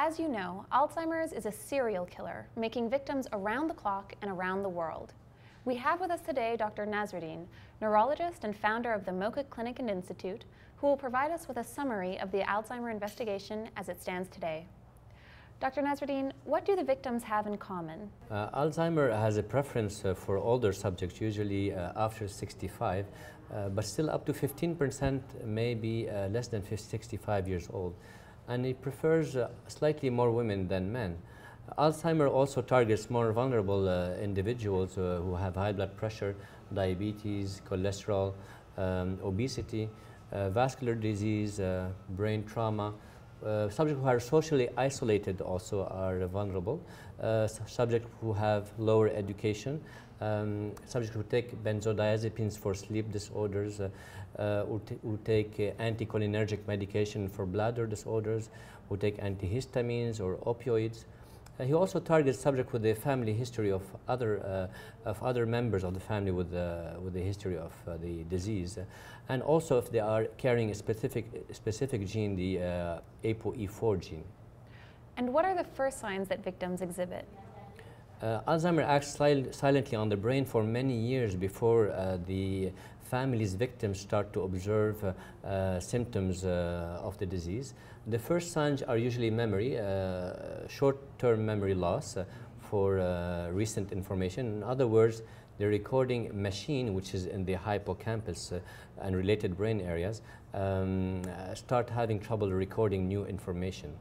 As you know, Alzheimer's is a serial killer, making victims around the clock and around the world. We have with us today Dr. Nasruddin, neurologist and founder of the MoCA Clinic and Institute, who will provide us with a summary of the Alzheimer investigation as it stands today. Dr. Nasruddin, what do the victims have in common? Alzheimer has a preference for older subjects, usually after 65, but still up to 15% may be less than 65 years old. And it prefers slightly more women than men. Alzheimer also targets more vulnerable individuals who have high blood pressure, diabetes, cholesterol, obesity, vascular disease, brain trauma. Subjects who are socially isolated also are vulnerable. Subjects who have lower education, subjects who take benzodiazepines for sleep disorders, who take anticholinergic medication for bladder disorders, who take antihistamines or opioids. He also targets subjects with a family history of other members of the family with the history of the disease, and also if they are carrying a specific gene, the ApoE4 gene. And what are the first signs that victims exhibit? Alzheimer acts silently on the brain for many years before the family's victims start to observe symptoms of the disease. The first signs are usually memory, short-term memory loss for recent information. In other words, the recording machine, which is in the hippocampus and related brain areas, start having trouble recording new information.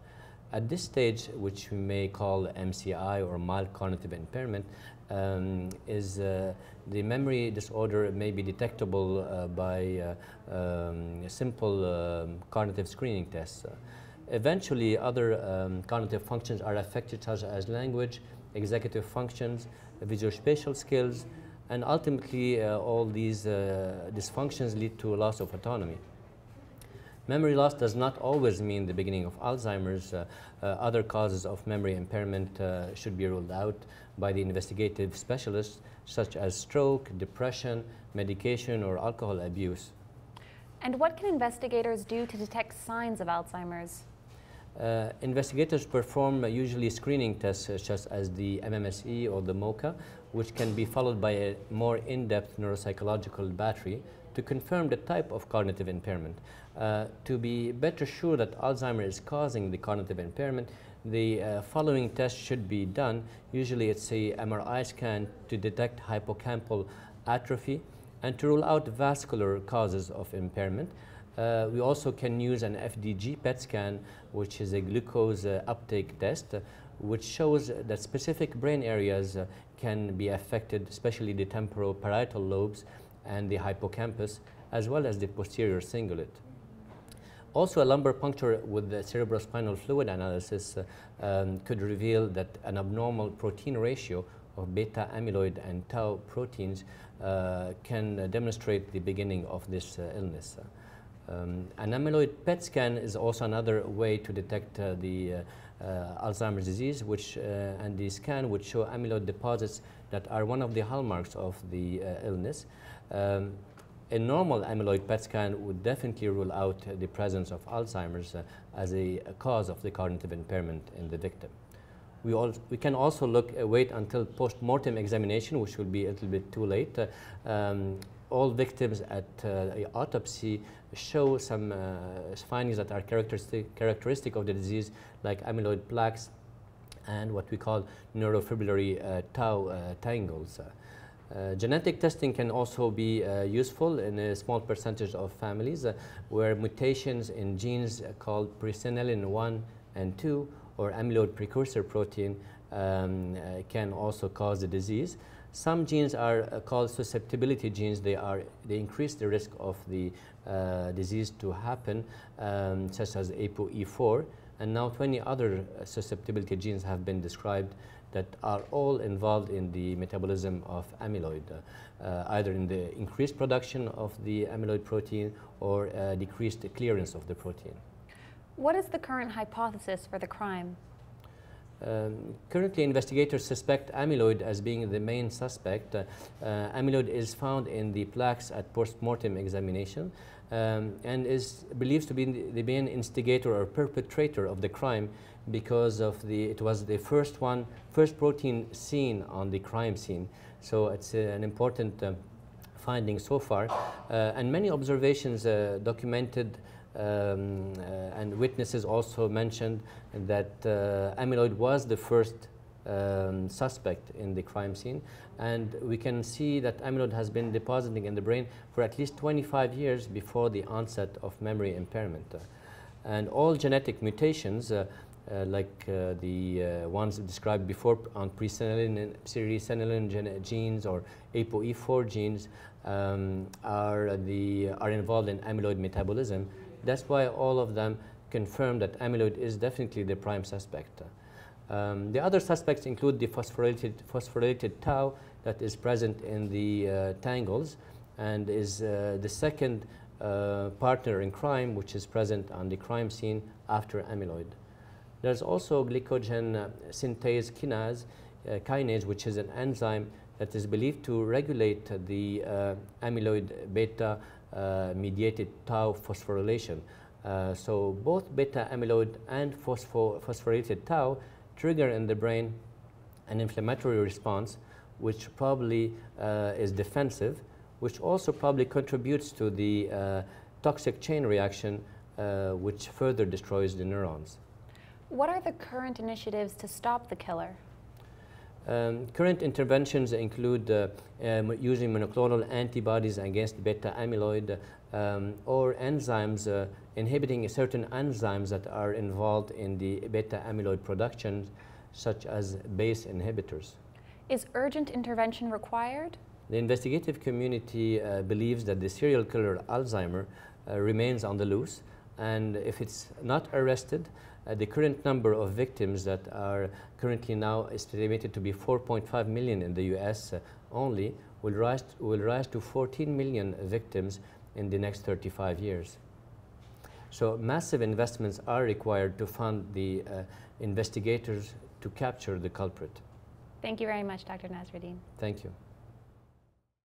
At this stage, which we may call MCI or mild cognitive impairment, the memory disorder may be detectable by simple cognitive screening tests. Eventually, other cognitive functions are affected, such as language, executive functions, visuospatial skills, and ultimately all these dysfunctions lead to a loss of autonomy. Memory loss does not always mean the beginning of Alzheimer's. Other causes of memory impairment should be ruled out by the investigative specialists, such as stroke, depression, medication, or alcohol abuse. And what can investigators do to detect signs of Alzheimer's? Investigators perform usually screening tests such as the MMSE or the MoCA, which can be followed by a more in-depth neuropsychological battery to confirm the type of cognitive impairment. To be better sure that Alzheimer is causing the cognitive impairment, the following tests should be done. Usually it's a MRI scan to detect hippocampal atrophy and to rule out vascular causes of impairment. We also can use an FDG PET scan, which is a glucose uptake test, which shows that specific brain areas can be affected, especially the temporoparietal lobes and the hippocampus, as well as the posterior cingulate. Also, a lumbar puncture with the cerebrospinal fluid analysis could reveal that an abnormal protein ratio of beta amyloid and tau proteins can demonstrate the beginning of this illness. An amyloid PET scan is also another way to detect the Alzheimer's disease, and the scan would show amyloid deposits that are one of the hallmarks of the illness. A normal amyloid PET scan would definitely rule out the presence of Alzheimer's as a cause of the cognitive impairment in the victim. We can also wait until post-mortem examination, which will be a little bit too late. All victims at autopsy show some findings that are characteristic of the disease, like amyloid plaques and what we call neurofibrillary tau tangles. Genetic testing can also be useful in a small percentage of families where mutations in genes called presenilin 1 and 2 or amyloid precursor protein can also cause the disease. Some genes are called susceptibility genes. They increase the risk of the disease to happen, such as ApoE4. And now 20 other susceptibility genes have been described that are all involved in the metabolism of amyloid, either in the increased production of the amyloid protein or decreased clearance of the protein. What is the current hypothesis for the crime? Currently, investigators suspect amyloid as being the main suspect. Amyloid is found in the plaques at post-mortem examination and is believed to be the main instigator or perpetrator of the crime because it was the first protein seen on the crime scene. So it's an important finding so far. And many observations documented and witnesses also mentioned that amyloid was the first suspect in the crime scene, and we can see that amyloid has been depositing in the brain for at least 25 years before the onset of memory impairment. And all genetic mutations, like the ones described before on presenilin and serisenilin genes or ApoE4 genes, are involved in amyloid metabolism. That's why all of them confirm that amyloid is definitely the prime suspect. The other suspects include the phosphorylated tau that is present in the tangles and is the second partner in crime which is present on the crime scene after amyloid. There's also glycogen synthase kinase, which is an enzyme that is believed to regulate the amyloid beta mediated tau phosphorylation. So both beta amyloid and phosphorylated tau trigger in the brain an inflammatory response, which probably is defensive, which also probably contributes to the toxic chain reaction, which further destroys the neurons. What are the current initiatives to stop the killer? Current interventions include using monoclonal antibodies against beta amyloid or enzymes, inhibiting certain enzymes that are involved in the beta amyloid production, such as BACE inhibitors. Is urgent intervention required? The investigative community believes that the serial killer Alzheimer remains on the loose, and if it's not arrested, the current number of victims that are currently now estimated to be 4.5 million in the US only will rise to 14 million victims in the next 35 years. So massive investments are required to fund the investigators to capture the culprit. Thank you very much, Dr. Nasruddin. Thank you.